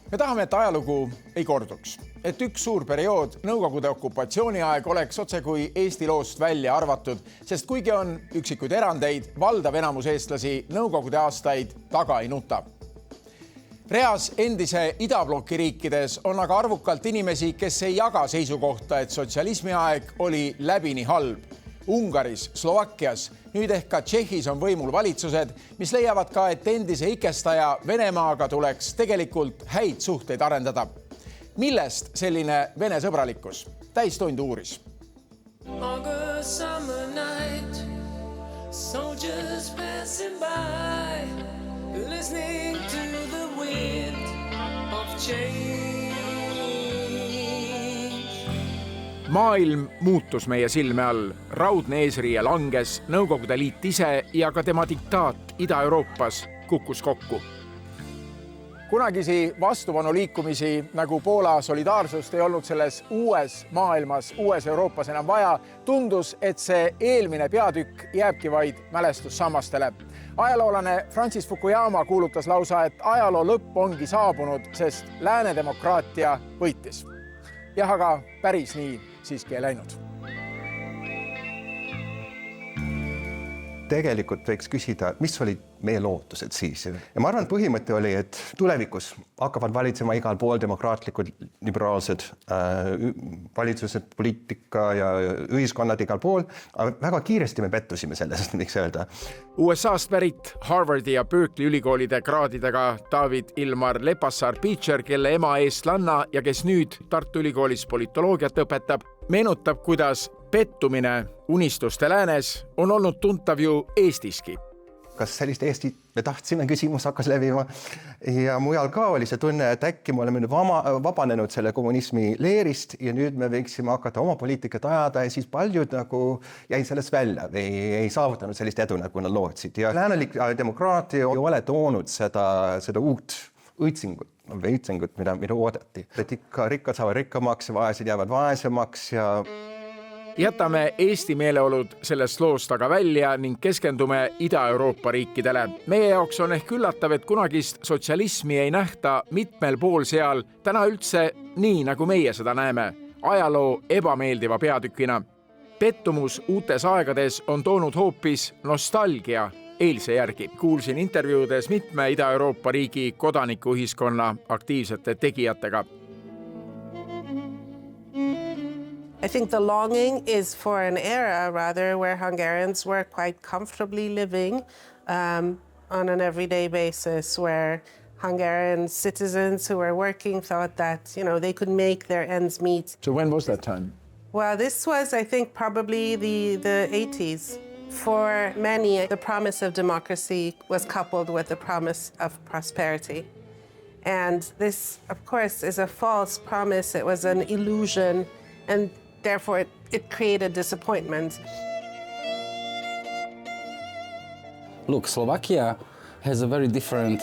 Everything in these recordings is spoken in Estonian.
Me tahame, et ajalugu ei korduks, et üks suur periood Nõukogude okupatsiooniaeg oleks otse kui Eesti loost välja arvatud, sest kuigi on üksikuid erandeid, valdav enamus eestlasi Nõukogude aastaid taga ei nuta. Reas endise idabloki riikides on aga arvukalt inimesi, kes ei jaga seisukohta, et sotsialismi aeg oli läbini halb. Ungaris, Slovakkias, nüüd ehk ka Tšehhis on võimul valitsused, mis leiavad ka, et endise ikestaja Venemaaga tuleks tegelikult häid suhteid arendada. Millest selline Vene sõbralikkus? Täistund uuris. August summer night, soldiers passing by, listening to the wind of change. Maailm muutus meie silme all, raudne eesriie langes, Nõukogude Liit ise ja ka tema diktaat Ida-Euroopas kukkus kokku. Kunagisi vastupanuliikumisi nagu Poola solidaarsust ei olnud selles uues maailmas, uues Euroopas enam vaja. Tundus, et see eelmine peatükk jääbki vaid mälestussammastele. Ajaloolane Francis Fukuyama kuulutas lausa, et ajaloo lõpp ongi saabunud, sest lääne demokraatia võitis. Jah, aga päris nii siiski ei läinud. Tegelikult võiks küsida, mis olid meie lootused siis. Ja ma arvan, põhimõte oli, et tulevikus hakkavad valitsema igal pool demokraatlikud, liberaalsed valitsused, poliitika ja ühiskonnad igal pool. Aga väga kiiresti me pettusime sellest, miks öelda. USA'st pärit Harvardi ja Berkeley ülikoolide kraadidega David Ilmar Lepassar-Picher, kelle ema eestlanna ja kes nüüd Tartu Ülikoolis politoloogiat õpetab, meenutab, kuidas pettumine unistuste läänes on olnud tuntav ju Eestiski. Kas sellist Eestit me tahtsime, küsimus hakkas levima ja mujal ka oli see tunne, et äkki me oleme nüüd vabanenud selle kommunismi leerist ja nüüd me võiksime hakata oma poliitikat ajada ja siis paljud nagu jäid sellest välja või ei saavutanud sellist edu, nagu nad lootsid. Ja läänelik demokraatia ei ole toonud seda uut õitsingut, mida oodati. Et ikka rikkad saavad rikkamaks, vaesed jäävad vaesemaks ja jätame Eesti meeleolud sellest loost aga välja ning keskendume Ida-Euroopa riikidele. Meie jaoks on ehk üllatav, et kunagist sotsialismi ei nähta mitmel pool seal täna üldse nii, nagu meie seda näeme, ajaloo ebameeldiva peatükina. Pettumus uutes aegades on toonud hoopis nostalgia eilse järgi. Kuulsin intervjuudes mitme Ida-Euroopa riigi kodanikuühiskonna aktiivsete tegijatega. I think the longing is for an era, rather, where Hungarians were quite comfortably living on an everyday basis, where Hungarian citizens who were working thought that, they could make their ends meet. So when was that time? Well, this was, I think, probably the 80s. For many, the promise of democracy was coupled with the promise of prosperity. And this, of course, is a false promise. It was an illusion, and therefore, it created disappointment. Look, Slovakia has a very different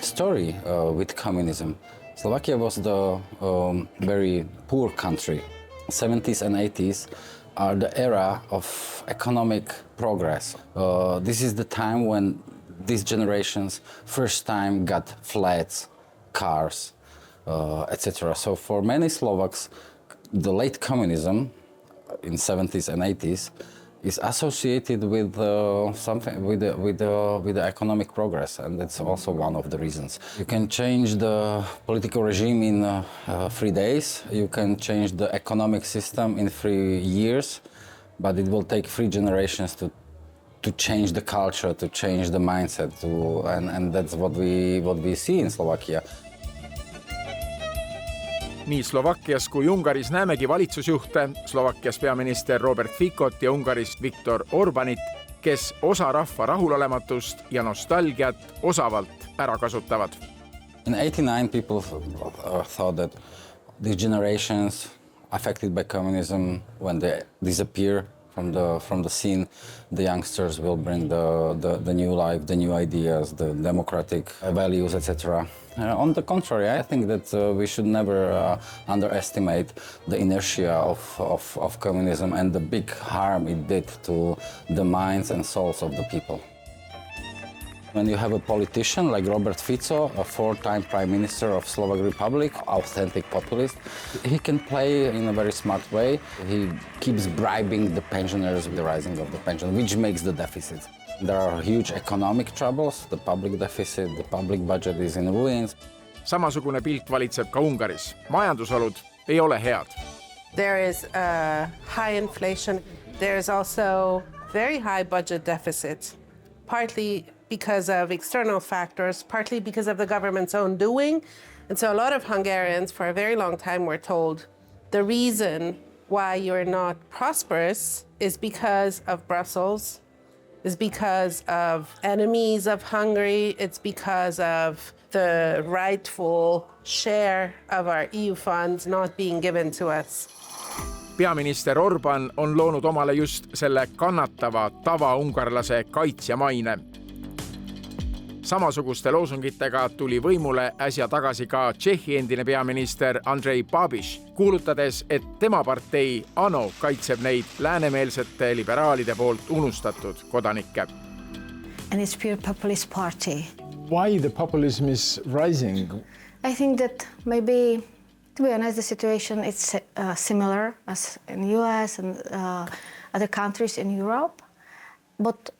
story with communism. Slovakia was the very poor country. 70s and 80s are the era of economic progress. This is the time when these generations first time got flats, cars, etc. So for many Slovaks, the late communism in 70s and 80s is associated with something with the economic progress, and that's also one of the reasons. You can change the political regime in 3 days. You can change the economic system in 3 years, but it will take 3 generations to change the culture, to change the mindset, and that's what we see in Slovakia. Nii Slovakkias kui Ungaris näemegi valitsusjuhte, Slovakkias peaminister Robert Ficot ja Ungaris Viktor Orbanit, kes osa rahva rahulolematust ja nostalgiat osavalt ära kasutavad. In 89 people thought that these generations affected by communism, when they disappear from the scene, the youngsters will bring the new life, the new ideas, the democratic values, etc. On the contrary, I think that we should never underestimate the inertia of communism and the big harm it did to the minds and souls of the people. When you have a politician like Robert Fico, a 4-time prime minister of Slovak Republic, authentic populist, he can play in a very smart way. He keeps bribing the pensioners with the rising of the pension, which makes the deficit. There are huge economic troubles, the public deficit, the public budget is in ruins. Samasugune pilt valitseb ka Ungaris. Majandusolud ei ole head. There is high inflation. There is also very high budget deficit, partly because of external factors, partly because of the government's own doing. And so a lot of Hungarians for a very long time were told the reason why you're not prosperous is because of Brussels, is because of enemies of Hungary, it's because of the rightful share of our EU funds not being given to us. Peaminister Orban on loonud omale just selle kannatava tavaungarlase kaitsja maine. Samasuguste loosungitega tuli võimule äsja tagasi ka Tšehhi endine peaminister Andrej Babiš, kuulutades, et tema partei ANO kaitseb neid läänemeelsete liberaalide poolt unustatud kodanikke. And it's pure populist party. Why the populism is rising? I think that maybe, to be honest, the situation is similar as in the US and other countries in Europe. But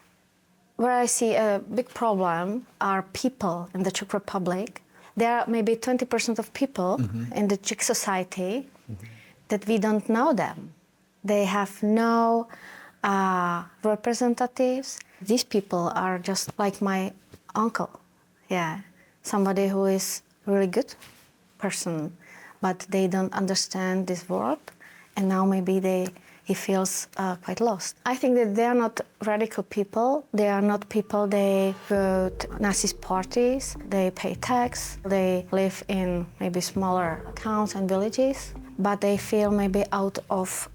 where I see a big problem are people in the Czech Republic. There are maybe 20% of people in the Czech society that we don't know them. They have no representatives. These people are just like my uncle. Yeah, somebody who is really good person, but they don't understand this world, and now maybe he feels quite lost. I think that they are not radical people. They are not people, they vote Nazi parties, they pay tax, they live in maybe smaller towns and villages, but they feel maybe out of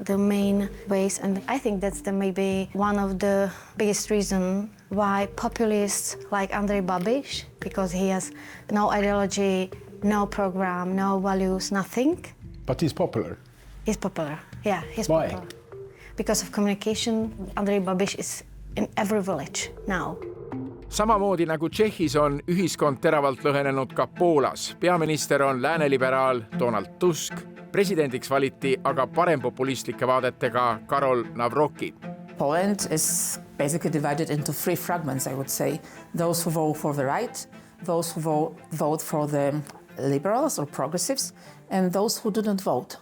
the main ways. And I think that's maybe one of the biggest reasons why populists like Andrej Babiš, because he has no ideology, no program, no values, nothing. But he's popular. He's popular. Yeah, he's Why? popular. Because of communication, Andrej Babiš is in every village now. Samamoodi nagu Tšehhis on ühiskond teravalt lõhenenud ka Poolas. Peaminister on lääneliberaal Donald Tusk. Presidendiks valiti aga parempopulistlike vaadetega Karol Nawrocki. Poland is basically divided into 3 fragments, I would say. Those who vote for the right, those who vote for the liberals or progressives, and those who do not vote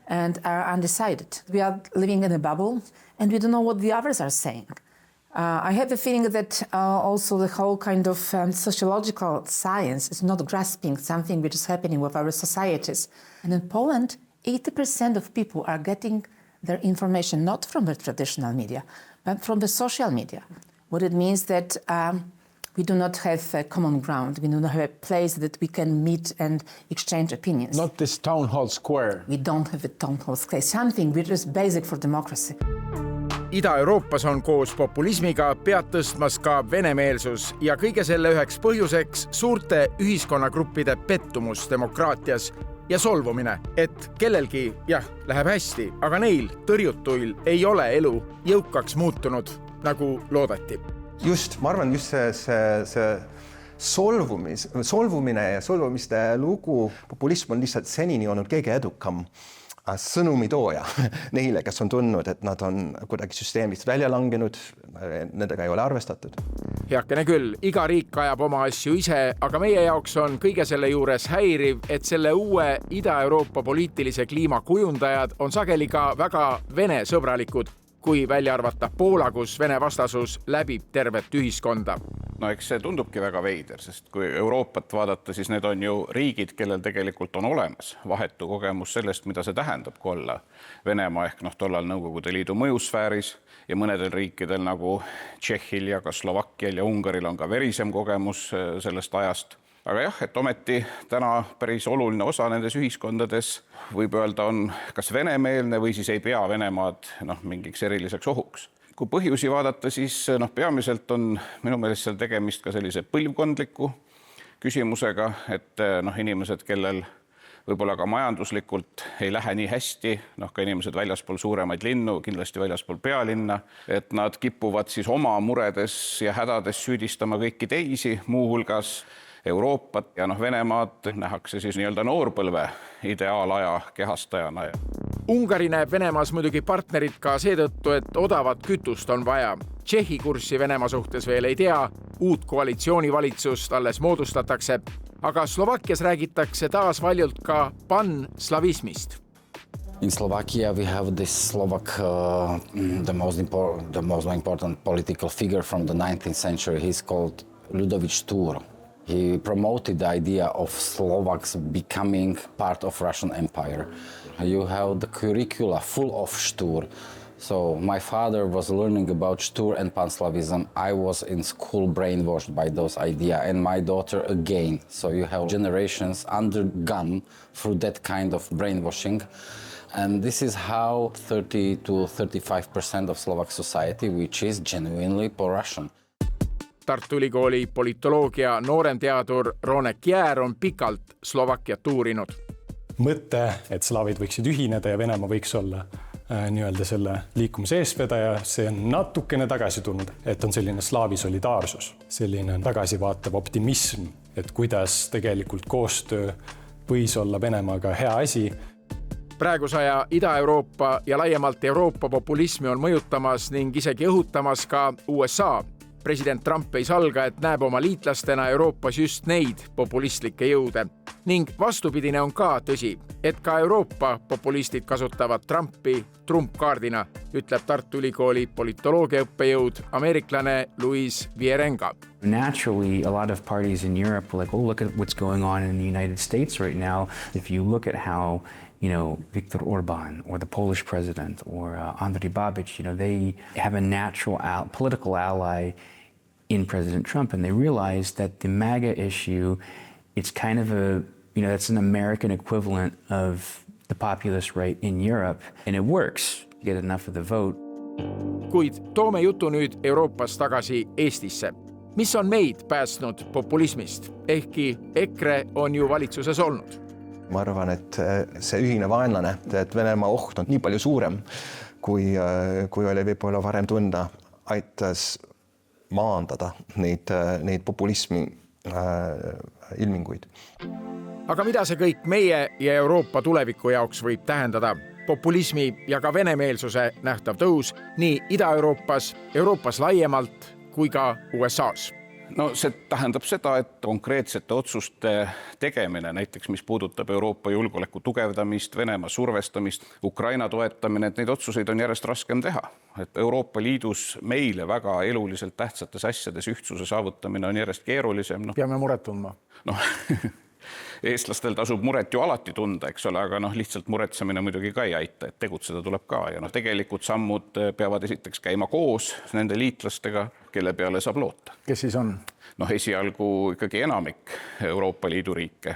and are undecided. We are living in a bubble, and we don't know what the others are saying. I have the feeling that also the whole kind of sociological science is not grasping something which is happening with our societies. And in Poland, 80% of people are getting their information not from the traditional media, but from the social media. What it means that we do not have a common ground. We do not have a place that we can meet and exchange opinions. Not this town hall square. We don't have a town hall square, something which is basic for democracy. Ida-Euroopas on koos populismiga pead tõstmas ka venemeelsus ja kõige selle üheks põhjuseks suurte ühiskonnagruppide pettumus demokraatias ja solvumine, et kellelgi läheb hästi, aga neil tõrjutuil ei ole elu jõukaks muutunud, nagu loodeti. Just, ma arvan, just see solvumine ja solvumiste lugu, populism on lihtsalt senini olnud kõige edukam sõnumitooja neile, kes on tundnud, et nad on kuidagi süsteemist välja langenud, nendega ei ole arvestatud. Heakene küll, iga riik ajab oma asju ise, aga meie jaoks on kõige selle juures häiriv, et selle uue Ida-Euroopa poliitilise kliima kujundajad on sageli ka väga Vene sõbralikud, kui välja arvata Poola, kus Vene vastasus läbib tervet ühiskonda. No eks see tundubki väga veider, sest kui Euroopat vaadata, siis need on ju riigid, kellel tegelikult on olemas vahetu kogemus sellest, mida see tähendab, kui olla Venemaa ehk tollal Nõukogude Liidu mõjusfääris ja mõnedel riikidel nagu Tšehhil ja ka Slovakkial ja Ungaril on ka verisem kogemus sellest ajast. Aga jah, et ometi täna päris oluline osa nendes ühiskondades võib öelda on kas venemeelne või siis ei pea Venemaad mingiks eriliseks ohuks. Kui põhjusi vaadata, siis peamiselt on minu meelest seal tegemist ka sellise põlvkondliku küsimusega, et inimesed, kellel võib-olla ka majanduslikult ei lähe nii hästi, noh ka inimesed väljaspool suuremaid linnu, kindlasti väljaspool pealinna, et nad kipuvad siis oma muredes ja hädades süüdistama kõiki teisi, muuhulgas Euroopat ja Venemaad nähakse siis nii-öelda noorpõlve ideaalaja kehastajana. Ungari näeb Venemaas muidugi partnerit ka seetõttu, et odavat kütust on vaja. Tšehhi kurssi Venemaa suhtes veel ei tea, uut koalitsioonivalitsust alles moodustatakse, aga Slovakkias räägitakse taas valjult ka panslavismist. In Slovakia we have this Slovak, the most important political figure from the 19th century. He's called Ľudovít Štúr. He promoted the idea of Slovaks becoming part of Russian Empire. You have the curricula full of Štúr. So my father was learning about Štúr and Panslavism. I was in school brainwashed by those ideas, and my daughter again. So you have generations undergone through that kind of brainwashing. And this is how 30 to 35% of Slovak society, which is genuinely pro-Russian. Tartu Ülikooli politoloogia nooremteadur Ronek Jäär on pikalt Slovakkiat uurinud. Mõte, et slaavid võiksid ühineda ja Venemaa võiks olla nii-öelda selle liikumise eesvedaja, see on natukene tagasi tulnud, et on selline slaavi solidaarsus, selline tagasivaatav optimism, et kuidas tegelikult koostöö võis olla Venemaaga hea asi. Praeguse aja Ida-Euroopa ja laiemalt Euroopa populismi on mõjutamas ning isegi õhutamas ka USA. President Trump ei salga, et näeb oma liitlastena Euroopas just neid populistlikke jõude. Ning vastupidine on ka tõsi, et ka Euroopa populistid kasutavad Trumpi trumpkaardina, ütleb Tartu Ülikooli politoloogiaõppejõud ameeriklane Luis Vierenga. Naturally, a lot of parties in Europe are like, oh, look at what's going on in the United States right now. If you look at how Viktor Orbán or the Polish president or Andrej Babiš, they have a natural political ally in President Trump, and they realize that the MAGA issue, it's kind of that's an American equivalent of the populist right in Europe, and it works. You get enough of the vote. Kuid toome jutu nüüd Euroopas tagasi Eestisse. Mis on meid päästnud populismist, ehkki EKRE on ju valitsuses olnud? Ma arvan, et see ühine vaenlane, et Venemaa oht on nii palju suurem, kui oli võib-olla varem tunda, aitas maandada neid populismi ilminguid. Aga mida see kõik meie ja Euroopa tuleviku jaoks võib tähendada? Populismi ja ka venemeelsuse nähtav tõus nii Ida-Euroopas, Euroopas laiemalt kui ka USAs. No see tähendab seda, et konkreetsete otsuste tegemine, näiteks mis puudutab Euroopa julgeoleku tugevdamist, Venemaa survestamist, Ukraina toetamine, et neid otsuseid on järjest raskem teha. Et Euroopa Liidus meile väga eluliselt tähtsates asjades ühtsuse saavutamine on järjest keerulisem. Peame muret tundma. Eestlastel tasub muret ju alati tunda, eks ole, aga lihtsalt muretsemine muidugi ka ei aita, et tegutseda tuleb ka. Ja tegelikult sammud peavad esiteks käima koos nende liitlastega, kelle peale saab loota. Kes siis on? Esialgu ikkagi enamik Euroopa Liidu riike.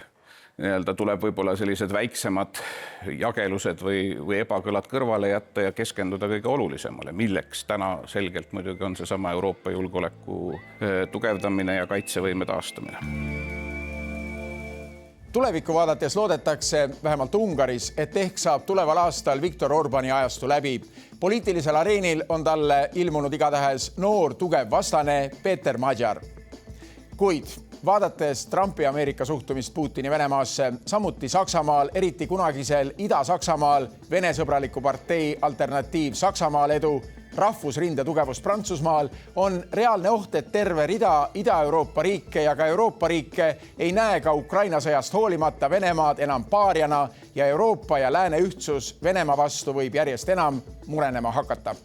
Tuleb võib-olla sellised väiksemad jagelused või ebakõlad kõrvale jätta ja keskenduda kõige olulisemale, milleks täna selgelt muidugi on seesama Euroopa julgeoleku tugevdamine ja kaitsevõime taastamine. Tulevikku vaadates loodetakse, vähemalt Ungaris, et ehk saab tuleval aastal Viktor Orbáni ajastu läbi. Poliitilisel areenil on talle ilmunud igatahes noor tugev vastane Péter Magyar. Kuid vaadates Trumpi Ameerika suhtumist Putini Venemaasse, samuti Saksamaal, eriti kunagisel Ida-Saksamaal, Vene-sõbraliku partei Alternatiiv Saksamaal edu, rahvusrinde tugevust Prantsusmaal, on reaalne oht, et terve rida Ida-Euroopa riike ja ka Euroopa riike ei näe ka Ukraina sõjast hoolimata Venemaad enam paariana ja Euroopa ja lääne ühtsus Venemaa vastu võib järjest enam murenema hakata.